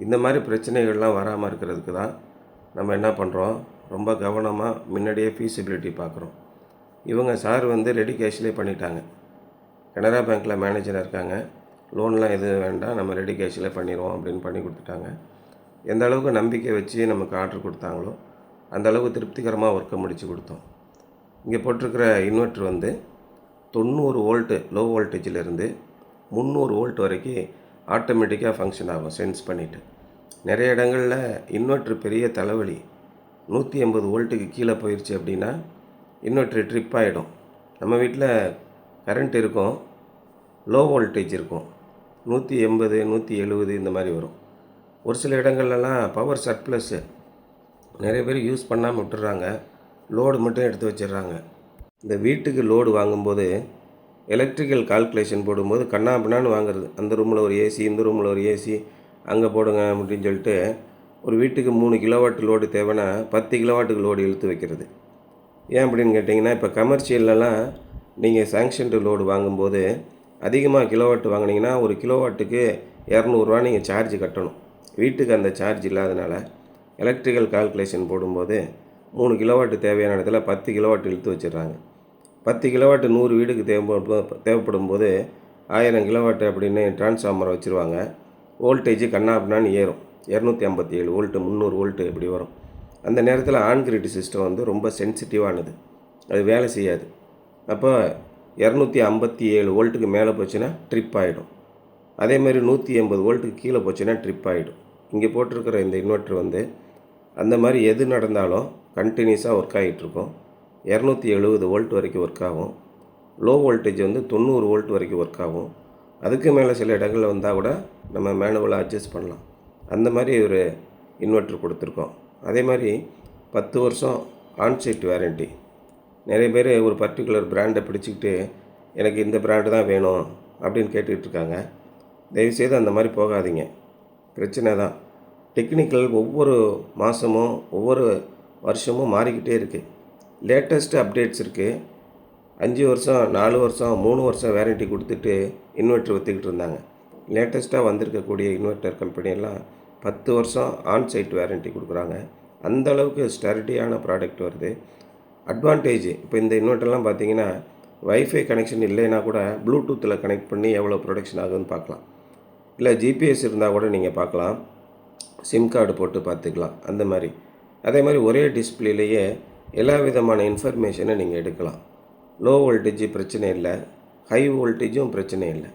இந்த மாதிரி பிரச்சனைகள்லாம் வராமல் இருக்கிறதுக்கு தான் நம்ம என்ன பண்ணுறோம், ரொம்ப கவனமாக முன்னாடியே ஃபீஸிபிலிட்டி பார்க்குறோம். இவங்க சார் ரெடி கேஷ்லேயே பண்ணிட்டாங்க. கனரா பேங்க்கில் மேனேஜராக இருக்காங்க. லோன்லாம் எதுவும் வேண்டாம், நம்ம ரெடி கேஷில் பண்ணிடுவோம் அப்படின்னு பண்ணி கொடுத்துட்டாங்க. எந்த அளவுக்கு நம்பிக்கை வச்சு நமக்கு ஆர்டர் கொடுத்தாங்களோ அந்த அளவுக்கு திருப்திகரமாக ஒர்க்கை முடித்து கொடுத்தோம். இங்கே போட்டிருக்கிற இன்வெர்ட்ரு 90 வோல்ட்டு லோ வோல்டேஜிலேருந்து 300 வோல்ட் வரைக்கும் ஆட்டோமேட்டிக்காக ஃபங்க்ஷன் ஆகும் சென்ஸ் பண்ணிவிட்டு. நிறைய இடங்களில் இன்வெர்ட்ரு பெரிய தலைவலி. 180 வோல்ட்டுக்கு கீழே போயிடுச்சு அப்படின்னா இன்வெர்ட்ரு ட்ரிப் ஆகிடும். நம்ம வீட்டில் கரண்ட் இருக்கும், லோ வோல்டேஜ் இருக்கும், 180 170 இந்த மாதிரி வரும். ஒரு சில இடங்கள்லாம் பவர் சர்ப்ளஸ்ஸு நிறைய பேர் யூஸ் பண்ணாமல் விட்டுறாங்க, லோடு மட்டும் எடுத்து வச்சிடுறாங்க. இந்த வீட்டுக்கு லோடு வாங்கும்போது எலக்ட்ரிக்கல் கால்குலேஷன் போடும்போது கண்ணாபின்னான்னு வாங்குறது. அந்த ரூமில் ஒரு ஏசி, இந்த ரூமில் ஒரு ஏசி, அங்கே போடுங்க அப்படின்னு சொல்லிட்டு ஒரு வீட்டுக்கு 3 கிலோவாட் லோடு தேவைன்னா 10 கிலோவாட்டுக்கு லோடு இழுத்து வைக்கிறது. ஏன் அப்படின்னு கேட்டிங்கன்னா, இப்போ கமர்ஷியல்லலாம் நீங்கள் சாங்ஷன்டு லோடு வாங்கும்போது அதிகமாக கிலோவாட் வாங்கினீங்கன்னா ஒரு கிலோவாட்டுக்கு 200 நீங்கள் சார்ஜ் கட்டணும். வீட்டுக்கு அந்த சார்ஜ் இல்லாதனால எலக்ட்ரிக்கல் கால்குலேஷன் போடும்போது 3 கிலோவாட் தேவையான இடத்துல 10 கிலோவாட் இழுத்து வச்சிடுறாங்க. 10 கிலோவாட் 100 வீடுக்கு தேவைப்படும் போது 1000 கிலோவாட் அப்படின்னு டிரான்ஸ்ஃபார்மரை வச்சுருவாங்க. வோல்டேஜ் கண்ணாபின்னான்னு ஏறும். 257 வோல்ட்டு 300 வோல்ட்டு இப்படி வரும். அந்த நேரத்தில் ஆன் கிரிட் சிஸ்டம் ரொம்ப சென்சிட்டிவானது, அது வேலை செய்யாது. அப்போ 257 வோல்ட்டுக்கு மேலே போச்சுன்னா ட்ரிப் ஆகிடும். அதேமாதிரி 180 வோல்ட்டுக்கு கீழே போச்சுன்னா ட்ரிப் ஆகிடும். இங்கே போட்டிருக்கிற இந்த இன்வெர்ட்ரு அந்த மாதிரி எது நடந்தாலும் கண்டினியூஸாக ஒர்க் ஆகிட்டுருக்கும். 270 வோல்ட் வரைக்கும் ஒர்க் ஆகும். லோ வோல்டேஜ் 90 வோல்ட் வரைக்கும் ஒர்க் ஆகும். அதுக்கு மேலே சில இடங்களில் வந்தால் கூட நம்ம மேனுவலாக அட்ஜஸ்ட் பண்ணலாம். அந்த மாதிரி ஒரு இன்வெர்ட்ரு கொடுத்துருக்கோம். அதே மாதிரி 10 வருஷம் ஆன்சைட் வாரண்ட்டி. நிறைய பேர் ஒரு பர்டிகுலர் பிராண்டை பிடிச்சிக்கிட்டு எனக்கு இந்த பிராண்டு தான் வேணும் அப்படின்னு கேட்டுக்கிட்டுருக்காங்க. தயவுசெய்து அந்த மாதிரி போகாதீங்க, பிரச்சனை தான். டெக்னிக்கல் ஒவ்வொரு மாதமும் ஒவ்வொரு வருஷமும் மாறிக்கிட்டே இருக்குது. லேட்டஸ்ட்டு அப்டேட்ஸ் இருக்குது. 5 வருஷம் 4 வருஷம் 3 வருஷம் வேரண்ட்டி கொடுத்துட்டு இன்வெர்ட்ரு விற்றுக்கிட்டு இருந்தாங்க. லேட்டஸ்ட்டாக வந்திருக்கக்கூடிய இன்வெர்ட்டர் கம்பெனியெல்லாம் 10 வருஷம் ஆன்சைட் வேரண்ட்டி கொடுக்குறாங்க. அந்தளவுக்கு ஸ்டெரிட்டியான ப்ராடக்ட் வருது. அட்வான்டேஜ் இப்போ இந்த இன்வெர்ட்டர்லாம் பார்த்தீங்கன்னா வைஃபை கனெக்ஷன் இல்லைன்னா கூட ப்ளூடூத்தில் கனெக்ட் பண்ணி எவ்வளோ ப்ரொடக்ஷன் ஆகுதுன்னு பார்க்கலாம். இல்லை ஜிபிஎஸ் இருந்தால் கூட நீங்கள் பார்க்கலாம், சிம் கார்டு போட்டு பார்த்துக்கலாம். அந்த மாதிரி அதே மாதிரி ஒரே டிஸ்பிளேலேயே எல்லா விதமான இன்ஃபர்மேஷனை நீங்கள் எடுக்கலாம். லோ வோல்டேஜ் பிரச்சனை இல்லை, ஹை வோல்டேஜும் பிரச்சனை இல்லை.